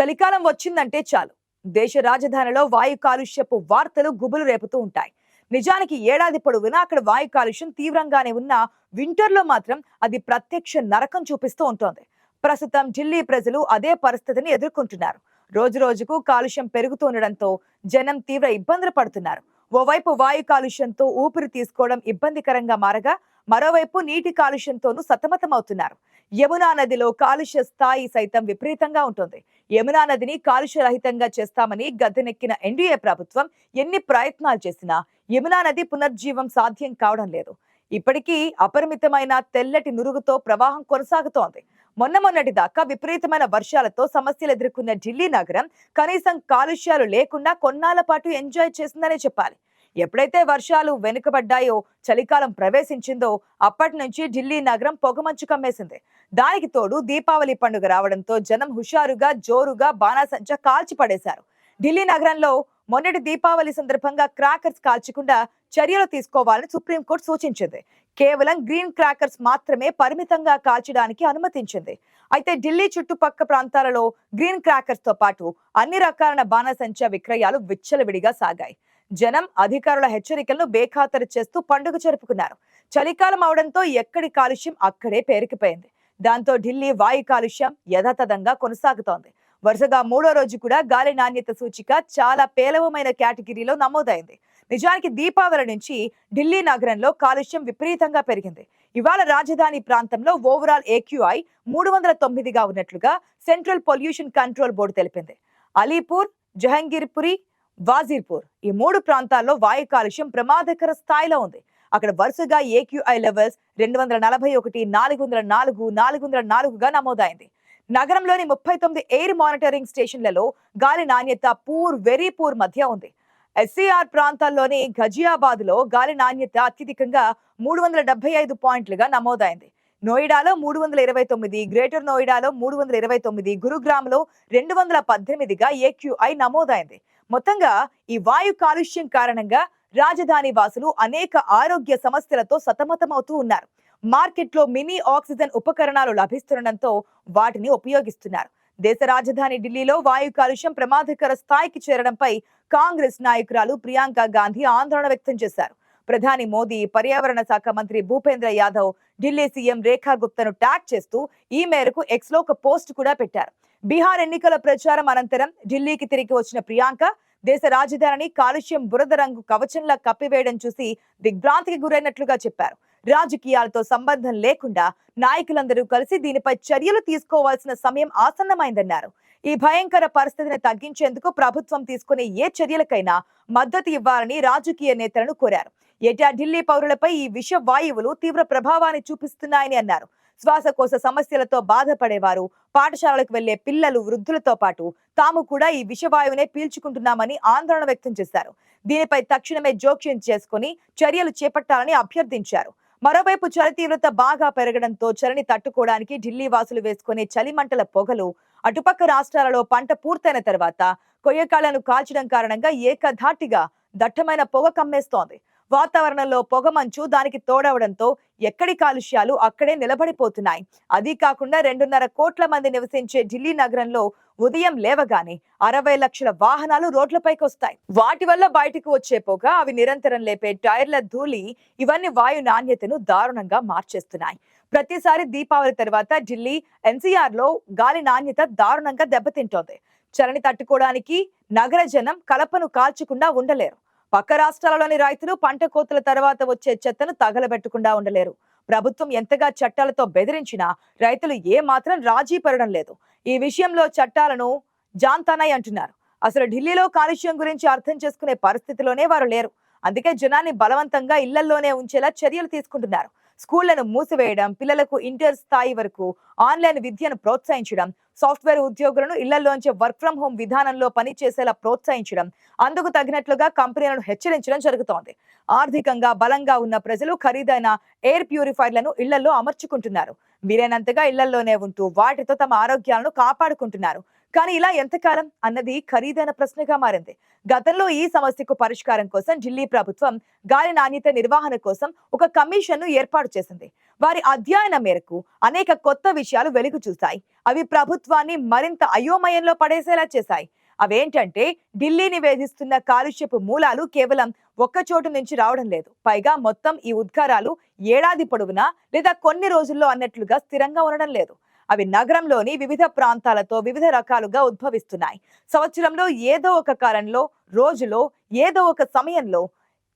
చలికాలం వచ్చిందంటే చాలు దేశ రాజధానిలో వాయు కాలుష్యపు వార్తలు గుబులు రేపుతూ ఉంటాయి. నిజానికి ఏడాది పొడవునా అక్కడ వాయు కాలుష్యం తీవ్రంగానే ఉన్నా వింటర్లో మాత్రం అది ప్రత్యక్ష నరకం చూపిస్తూ ఉంటుంది. ప్రస్తుతం ఢిల్లీ ప్రజలు అదే పరిస్థితిని ఎదుర్కొంటున్నారు. రోజు రోజుకు కాలుష్యం పెరుగుతుండడంతో జనం తీవ్ర ఇబ్బందులు పడుతున్నారు. ఓవైపు వాయు కాలుష్యంతో ఊపిరి తీసుకోవడం ఇబ్బందికరంగా మారగా మరోవైపు నీటి కాలుష్యంతోనూ సతమతమవుతున్నారు. యమునా నదిలో కాలుష్య స్థాయి సైతం విపరీతంగా ఉంటుంది. యమునా నదిని కాలుష్య రహితంగా చేస్తామని గద్దెనెక్కిన ఎన్డీఏ ప్రభుత్వం ఎన్ని ప్రయత్నాలు చేసినా యమునా నది పునర్జీవం సాధ్యం కావడం లేదు. ఇప్పటికీ అపరిమితమైన తెల్లటి నురుగుతో ప్రవాహం కొనసాగుతోంది. మొన్నటి దాకా విపరీతమైన వర్షాలతో సమస్యలు ఎదుర్కొన్న ఢిల్లీ నగరం కనీసం కాలుష్యాలు లేకుండా కొన్నాళ్ల పాటు ఎంజాయ్ చేసిందనే చెప్పాలి. ఎప్పుడైతే వర్షాలు వెనుకబడ్డాయో, చలికాలం ప్రవేశించిందో అప్పటి నుంచి ఢిల్లీ నగరం పొగమంచు కమ్మేసింది. దానికి తోడు దీపావళి పండుగ రావడంతో జనం హుషారుగా జోరుగా బాణాసంచా కాల్చి పడేశారు. ఢిల్లీ నగరంలో మొన్నటి దీపావళి సందర్భంగా క్రాకర్స్ కాల్చకుండా చర్యలు తీసుకోవాలని సుప్రీంకోర్టు సూచించింది. కేవలం గ్రీన్ క్రాకర్స్ మాత్రమే పరిమితంగా కాల్చడానికి అనుమతించింది. అయితే ఢిల్లీ చుట్టుపక్క ప్రాంతాలలో గ్రీన్ క్రాకర్స్ తో పాటు అన్ని రకాల బాణాసంచా విక్రయాలు విచ్చలవిడిగా సాగాయి. జనం అధికారుల హెచ్చరికలను బేఖాతరు చేస్తూ పండుగ జరుపుకున్నారు. చలికాలం అవడంతో ఎక్కడి కాలుష్యం అక్కడే పేరుకుపోయింది. దాంతో ఢిల్లీ వాయు కాలుష్యం యథాతథంగా కొనసాగుతోంది. వరుసగా మూడో రోజు కూడా గాలి నాణ్యత సూచిక చాలా పేలవమైన కేటగిరీలో నమోదైంది. నిజానికి దీపావళి నుంచి ఢిల్లీ నగరంలో కాలుష్యం విపరీతంగా పెరిగింది. ఇవాళ రాజధాని ప్రాంతంలో ఓవరాల్ AQI 309గా ఉన్నట్లుగా సెంట్రల్ పొల్యూషన్ కంట్రోల్ బోర్డు తెలిపింది. అలీపూర్, జహంగీర్పురి, వాజీర్పూర్ ఈ మూడు ప్రాంతాల్లో వాయు కాలుష్యం ప్రమాదకర స్థాయిలో ఉంది. అక్కడ వరుసగా AQI లెవెల్స్ 241, 404, 404గా నమోదైంది. నగరంలోని 39 ఎయిర్ మానిటరింగ్ స్టేషన్లలో గాలి నాణ్యత పూర్, వెరీ పూర్ మధ్య ఉంది. SCR ప్రాంతాల్లోని ఘజియాబాద్ లో గాలి నాణ్యత అత్యధికంగా 375 పాయింట్లుగా నమోదైంది. నోయిడాలో 329, గ్రేటర్ నోయిడాలో 329, గురుగ్రామ్లో 218గా AQI నమోదైంది. మొత్తంగా ఈ వాయు కాలుష్యం కారణంగా రాజధాని వాసులు అనేక ఆరోగ్య సమస్యలతో సతమతమవుతూ ఉన్నారు. మార్కెట్లో మినీ ఆక్సిజన్ ఉపకరణాలు లభిస్తుండటంతో వాటిని ఉపయోగిస్తున్నారు. దేశ రాజధాని ఢిల్లీలో వాయు కాలుష్యం ప్రమాదకర స్థాయికి చేరడంపై కాంగ్రెస్ నాయకురాలు ప్రియాంక గాంధీ ఆందోళన వ్యక్తం చేశారు. ప్రధాని మోదీ, పర్యావరణ శాఖ మంత్రి భూపేంద్ర యాదవ్ ఢిల్లీ సీఎం రేఖా గుప్తను ట్యాగ్ చేస్తూ ఈ మేరకు ఎక్స్ లో ఒక పోస్ట్ కూడా పెట్టారు. బీహార్ ఎన్నికల ప్రచారం అనంతరం ఢిల్లీకి తిరిగి వచ్చిన ప్రియాంక దేశ రాజధానిని కాలుష్యం బురద రంగు కవచంలా కప్పివేయడం చూసి దిగ్భ్రాంతికి గురైనట్లుగా చెప్పారు. రాజకీయాలతో సంబంధం లేకుండా నాయకులందరూ కలిసి దీనిపై చర్యలు తీసుకోవాల్సిన సమయం ఆసన్నమైందన్నారు. ఈ భయంకర పరిస్థితిని తగ్గించేందుకు ప్రభుత్వం తీసుకునే ఏ చర్యలకైనా మద్దతు ఇవ్వాలని రాజకీయ నేతలను కోరారు. ఏటా ఢిల్లీ పౌరులపై ఈ విష వాయువులు తీవ్ర ప్రభావాన్ని చూపిస్తున్నాయని అన్నారు. శ్వాసకోశ సమస్యలతో బాధపడేవారు, పాఠశాలలకు వెళ్లే పిల్లలు, వృద్ధులతో పాటు తాము కూడా ఈ విషవాయువునే పీల్చుకుంటున్నామని ఆందోళన వ్యక్తం చేశారు. దీనిపై తక్షణమే జోక్యం చేసుకుని చర్యలు చేపట్టాలని అభ్యర్థించారు. మరోవైపు చలి తీవ్రత బాగా పెరగడంతో చలిని తట్టుకోవడానికి ఢిల్లీ వాసులు వేసుకునే చలిమంటల పొగలు అటుపక్క రాష్ట్రాలలో పంట పూర్తయిన తర్వాత కొయ్యకాళ్లను కాల్చడం కారణంగా ఏకధాటిగా దట్టమైన పొగ కమ్మేస్తోంది. వాతావరణంలో పొగమంచు దానికి తోడవడంతో ఎక్కడి కాలుష్యాలు అక్కడే నిలబడిపోతున్నాయి. అదీ కాకుండా 2.5 కోట్ల మంది నివసించే ఢిల్లీ నగరంలో ఉదయం లేవగానే 60 లక్షల వాహనాలు రోడ్లపైకి వస్తాయి. వాటి వల్ల బయటకు వచ్చే పొగ, అవి నిరంతరం లేపే టైర్ల ధూళి ఇవన్నీ వాయు నాణ్యతను దారుణంగా మార్చేస్తున్నాయి. ప్రతిసారి దీపావళి తర్వాత ఢిల్లీ NCR లో గాలి నాణ్యత దారుణంగా దెబ్బతింటోంది. చలిని తట్టుకోవడానికి నగర జనం కలపను కాల్చకుండా ఉండలేరు. పక్క రాష్ట్రాలలోని రైతులు పంట కోతల తర్వాత వచ్చే చెత్తను తగలబెట్టకుండా ఉండలేరు. ప్రభుత్వం ఎంతగా చట్టాలతో బెదిరించినా రైతులు ఏ మాత్రం రాజీ పడడం లేదు. ఈ విషయంలో చట్టాలను జాంతానాయ్ అంటున్నారు. అసలు ఢిల్లీలో కాలుష్యం గురించి అర్థం చేసుకునే పరిస్థితిలోనే వారు లేరు. అందుకే జనాన్ని బలవంతంగా ఇళ్లలోనే ఉంచేలా చర్యలు తీసుకుంటున్నారు. స్కూళ్లను మూసివేయడం, పిల్లలకు ఇంటర్ స్థాయి వరకు ఆన్లైన్ విద్యను ప్రోత్సహించడం, సాఫ్ట్వేర్ ఉద్యోగులను ఇళ్లలోంచి వర్క్ ఫ్రం హోం విధానంలో పనిచేసేలా ప్రోత్సహించడం, అందుకు తగినట్లుగా కంపెనీలను హెచ్చరించడం జరుగుతోంది. ఆర్థికంగా బలంగా ఉన్న ప్రజలు ఖరీదైన ఎయిర్ ప్యూరిఫైర్లను ఇళ్లలో అమర్చుకుంటున్నారు. వీలైనంతగా ఇళ్లలోనే ఉంటూ వాటితో తమ ఆరోగ్యాలను కాపాడుకుంటున్నారు. కానీ ఇలా ఎంతకాలం అన్నది ఖరీదైన ప్రశ్నగా మారింది. గతంలో ఈ సమస్యకు పరిష్కారం కోసం ఢిల్లీ ప్రభుత్వం గాలి నాణ్యత నిర్వహణ కోసం ఒక కమిషన్ను ఏర్పాటు చేసింది. వారి అధ్యయనం మేరకు అనేక కొత్త విషయాలు వెలుగు చూశాయి. అవి ప్రభుత్వాన్ని మరింత అయోమయంలో పడేసేలా చేశాయి. అవేంటంటే, ఢిల్లీని వేధిస్తున్న కాలుష్యపు మూలాలు కేవలం ఒక్క చోటు నుంచి రావడం లేదు. పైగా మొత్తం ఈ ఉద్గారాలు ఏడాది పొడవునా లేదా కొన్ని రోజుల్లో అన్నట్లుగా స్థిరంగా ఉండడం లేదు. అవి నగరంలోని వివిధ ప్రాంతాలతో వివిధ రకాలుగా ఉద్భవిస్తున్నాయి. సంవత్సరంలో ఏదో ఒక కాలంలో, రోజులో, ఏదో ఒక సమయంలో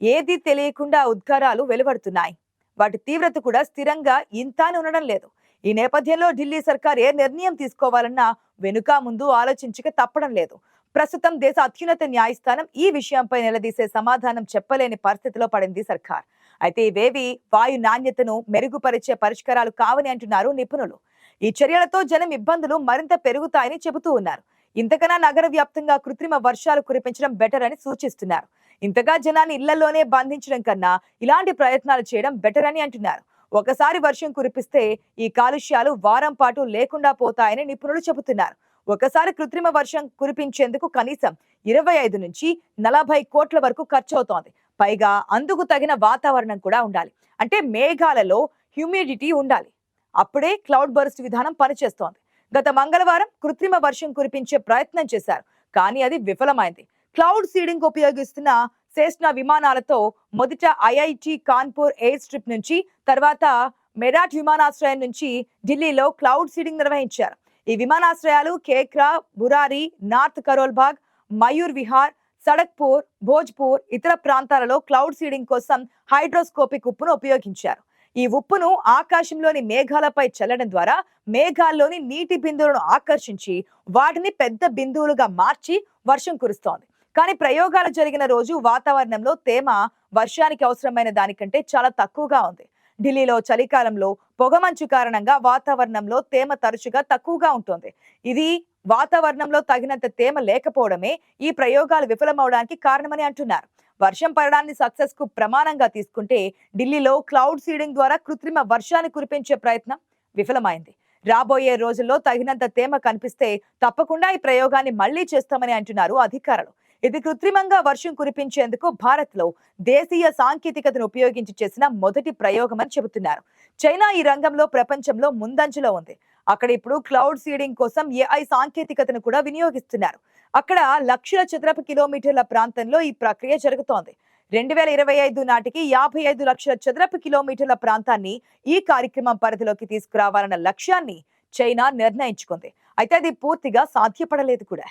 ఏది తెలియకుండా ఉద్గారాలు వెలువడుతున్నాయి. వాటి తీవ్రత కూడా స్థిరంగా ఇంతానే ఉండడం లేదు. ఈ నేపథ్యంలో ఢిల్లీ సర్కార్ ఏ నిర్ణయం తీసుకోవాలన్నా వెనుక ముందు ఆలోచించక తప్పడం లేదు. ప్రస్తుతం దేశ అత్యున్నత న్యాయస్థానం ఈ విషయంపై నిలదీసే సమాధానం చెప్పలేని పరిస్థితిలో పడింది సర్కార్. అయితే ఇవేవి వాయు నాణ్యతను మెరుగుపరిచే పరిష్కారాలు కావని అంటున్నారు నిపుణులు. ఈ చర్యలతో జనం ఇబ్బందులు మరింత పెరుగుతాయని చెబుతూ ఉన్నారు. ఇంతకన్నా నగర వ్యాప్తంగా కృత్రిమ వర్షాలు కురిపించడం బెటర్ అని సూచిస్తున్నారు. ఇంతగా జనాన్ని ఇళ్లలోనే బంధించడం కన్నా ఇలాంటి ప్రయత్నాలు చేయడం బెటర్ అని అంటున్నారు. ఒకసారి వర్షం కురిపిస్తే ఈ కాలుష్యాలు వారం పాటు లేకుండా పోతాయని నిపుణులు చెబుతున్నారు. ఒకసారి కృత్రిమ వర్షం కురిపించేందుకు కనీసం 25 నుంచి 40 కోట్ల వరకు ఖర్చు అవుతోంది. పైగా అందుకు తగిన వాతావరణం కూడా ఉండాలి. అంటే మేఘాలలో హ్యూమిడిటీ ఉండాలి. అప్పుడే క్లౌడ్ బర్స్ట్ విధానం పనిచేస్తోంది. గత మంగళవారం కృత్రిమ వర్షం కురిపించే ప్రయత్నం చేశారు, కానీ అది విఫలమైంది. క్లౌడ్ సీడింగ్ ఉపయోగిస్తున్న సెస్నా విమానాలతో మొదట ఐఐటి కాన్పూర్ ఎయిర్ స్ట్రిప్ నుంచి, తర్వాత మెరాట్ విమానాశ్రయం నుంచి ఢిల్లీలో క్లౌడ్ సీడింగ్ నిర్వహించారు. ఈ విమానాశ్రయాలు కేక్రా, బురారి, నార్త్ కరోల్బాగ్, మయూర్ విహార్, సడక్పూర్, భోజ్పూర్ ఇతర ప్రాంతాలలో క్లౌడ్ సీడింగ్ కోసం హైడ్రోస్కోపిక్ ఉప్పును ఉపయోగించారు. ఈ ఉప్పును ఆకాశంలోని మేఘాలపై చల్లడం ద్వారా మేఘాల్లోని నీటి బిందువులను ఆకర్షించి వాటిని పెద్ద బిందువులుగా మార్చి వర్షం కురుస్తోంది. కానీ ప్రయోగాలు జరిగిన రోజు వాతావరణంలో తేమ వర్షానికి అవసరమైన దానికంటే చాలా తక్కువగా ఉంది. ఢిల్లీలో చలికాలంలో పొగమంచు కారణంగా వాతావరణంలో తేమ తరచుగా తక్కువగా ఉంటుంది. ఇది వాతావరణంలో తగినంత తేమ లేకపోవడమే ఈ ప్రయోగాలు విఫలమవడానికి కారణమని అంటున్నారు. వర్షం పడడాన్ని సక్సెస్ కు ప్రమాణంగా తీసుకుంటే ఢిల్లీలో క్లౌడ్ సీడింగ్ ద్వారా కృత్రిమ వర్షాన్ని కురిపించే ప్రయత్నం విఫలమైంది. రాబోయే రోజుల్లో తగినంత తేమ కనిపిస్తే తప్పకుండా ఈ ప్రయోగాన్ని మళ్లీ చేస్తామని అంటున్నారు అధికారులు. ఇది కృత్రిమంగా వర్షం కురిపించేందుకు భారత్ లో దేశీయ సాంకేతికతను ఉపయోగించి చేసిన మొదటి ప్రయోగమని చెబుతున్నారు. చైనా ఈ రంగంలో ప్రపంచంలో ముందంజలో ఉంది. అక్కడ ఇప్పుడు క్లౌడ్ సీడింగ్ కోసం ఏఐ సాంకేతికతను కూడా వినియోగిస్తున్నారు. అక్కడ లక్షల చదరపు కిలోమీటర్ల ప్రాంతంలో ఈ ప్రక్రియ జరుగుతోంది. 2025 నాటికి 55 లక్షల చదరపు కిలోమీటర్ల ప్రాంతాన్ని ఈ కార్యక్రమం పరిధిలోకి తీసుకురావాలన్న లక్ష్యాన్ని చైనా నిర్ణయించుకుంది. అయితే అది పూర్తిగా సాధ్యపడలేదు కూడా.